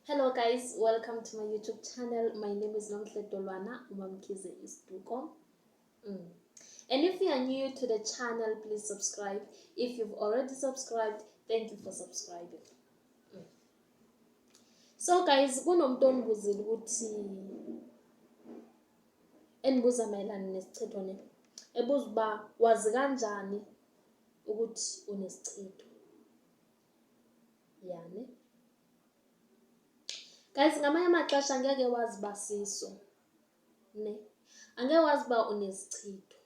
Hello guys, welcome to my YouTube channel. My name is Nomhledolwana Umamkhize Isichitho. And if you are new to the channel, please subscribe. If you've already subscribed, thank you for subscribing. So guys, kunomuntu ongibuzile ukuthi enibuza mayelana nesichitho ne. Ebuza uba wazi kanjani ukuthi unesichitho? Yani. Guys, ngamanye amaxesha angeke wazi basiso. Ne. Angeke wazi ba unesichitho.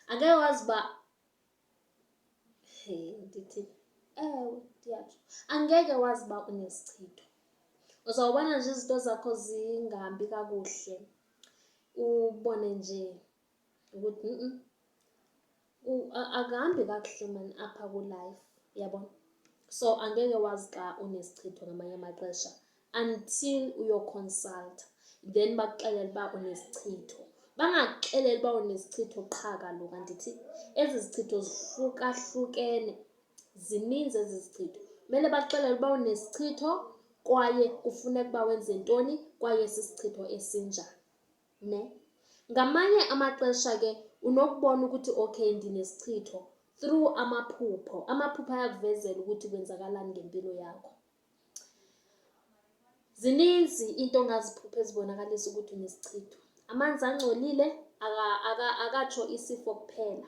Angeke wazi ba ndithi ndiyatsho. Angeke wazi ba unesichitho. Uzawubona nje izinto zakho zingahambi kakuhle. Ubone nje ukuthi akahambi kakuhle man apha ku life, yabona. So angeke wazi ka unesichitho ngamanye amaxesha until uyo-consult, then bakuxelele uba unesichitho. Bangakuxeleli uba unesichitho qha kaloku andithi ezi zichitho zihlukahlukene, zininzi ezi zichitho. Kumele bakuxelele uba unesichitho kwaye kufuneka uba wenze ntoni kwaye sisichitho esinjani. Ne? Ngamanye amaxesha ke unokubona ukuthi okay ndinesichitho through amaphupho. Amaphupho ayakuvezela ukuthi kwenzakalani ngempilo yakho. Zininzi into ongaziphupha ezibonakalisa ukuthi unesichitho. Amanzi angcolile akatsho isifo kuphela,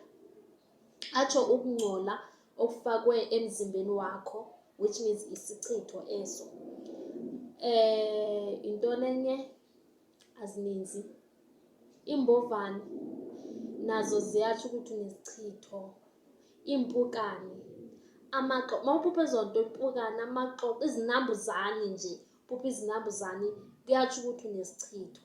atsho ukungcola okufakwe emzimbeni wakho, which means isichitho eso. Into enye azininzi. Imbovane nazo ziyatsho ukuthi unesichitho. Impukane, amaxolo, mawuphupha ezonto, impukane, amaxolo, izinambuzane nje, uphupha izinambuzane kuyatsho ukuthi unesichitho.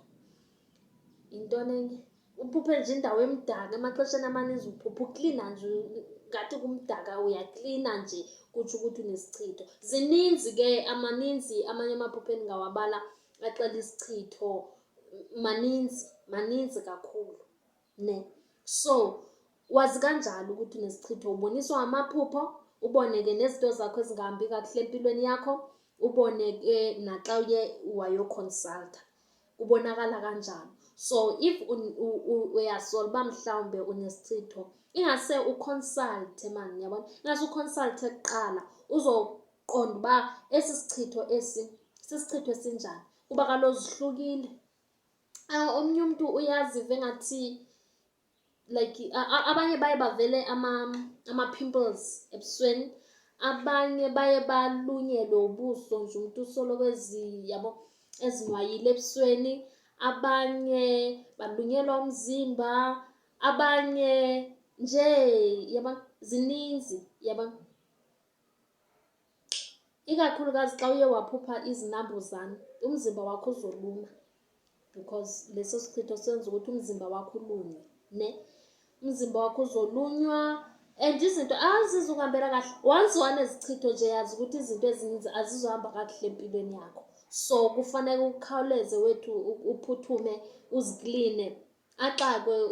Into enye, uphuphe nje indawo emdaka, emaxesheni amaninzi uphupha uklina nje, ngathi kumdaka uyaklina nje, kutsho ukuthi unesichitho. Zininzi ke, maninzi amanye amaphupho endingawabala axela isichitho, maninzi kakhulu. Ne? So wazi kanjani ukuthi unesichitho? Uboniswa amaphupho, ubone ke nezinto zakho ezingahambi kakuhle empilweni yakho, ubone ke naxa uye wayoconsulta ubonakala kanjani. So if uyasola uba mhlawumbe unesichitho, ingase uconsulte man, yabona. Ingase uconsulte kuqala uzoqonda uba esi sichitho sisichitho esinjani, kuba kaloku zihlukile. Omnye umntu uyaziva engathi like abanye baye bavele ama-pimples ebusweni, abanye baye balunyelwe ubuso nje, umuntu usoloko ezinwayile ebusweni, abanye balunyelwa umzimba, abanye nje, yabona, zininzi, yabona. Ikakhulukazi xa uye waphupha izinambuzane, umzimba wakho uzoluma, because leso sichitho senza ukuthi umzimba wakho ulunywe. Ne? Umzimba wakho uzolunywa and izinto azizukuhambela kahle. Once wanesichitho nje yazi ukuthi izinto ezininzi azizohamba kakuhle empilweni yakho. So kufanele ukhawuleze wethu uphuthume, uzikline, axakwe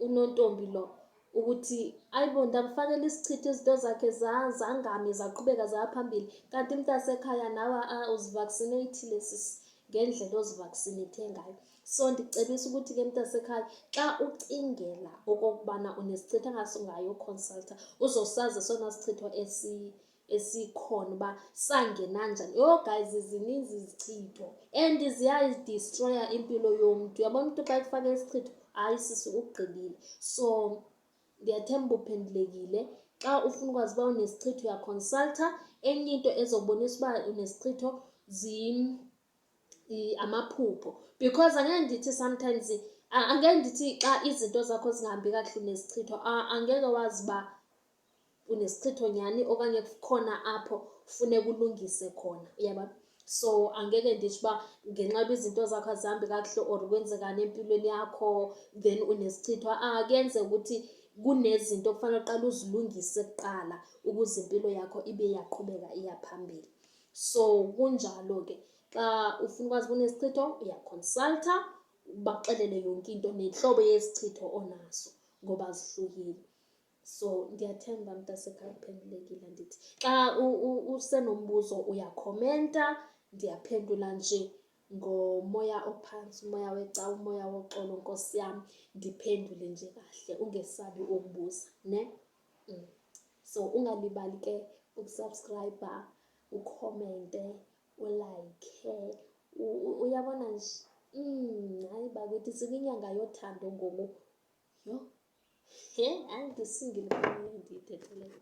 unontombi lo ukuthi ayibo ndamfakela isichitho, izinto zakhe zangami zaqhubeka zaya phambili, kanti mntasekhaya nawe uzivaccinatile sisi ngendlela ozivaccinate ngayo. So ndicebisa ukuthi ke mntasekhaya xa ucingela okokubana unesichitho ungayoconsulta, uzosazi sona sichitho esikhona uba sangena njani. Yho guys, zininzi izichitho and ziyayidistroya impilo yomntu. Yabona umntu xa ekufake isichitho, hayi sisi ugqibile. So ndiyathemba uphendulekile. Xa ufuna ukwazi uba unesichitho uyaconsulta. Enye into ezobonisa uba unesichitho amaphupho, because angeke ndithi sometimes, angeke ndithi xa izinto zakho zingahambi kakuhle unesichitho, angeke wazi uba unesichitho nyhani okanye kukhona apho kufuneka ulungise khona, uyabona. So angeke ndithi uba ngenxa yoba izinto zakho azihambi kakuhle or kwenzekani empilweni yakho then unesichitho. Kuyenzeka ukuthi kunezinto kufanele uqala uzilungise kuqala ukuze impilo yakho ibe yaqhubeka iya phambili. So kunjalo ke, xa ufuna ukwazi uba unesichitho uyaconsulta, bakuxelele yonke into nehlobo yesichitho onaso ngoba zihlukile. So ndiyathemba mntasekhaya uphendulekile. Ndithi xa usenombuzo uyakhomenta, ndiyaphendula nje ngomoya ophantsi, umoya wecawa, umoya woxolo, nkosi yam, ndiphendule nje kahle, ungesabi ukubuza ne. So ungalibali ke ukusubscribe, ukhomente, ulayikhe. Uyabona nje, hayi bakuthi sikwinyanga yothando ngoku. Yho, hayi ndisingile ndiyithetheleyo.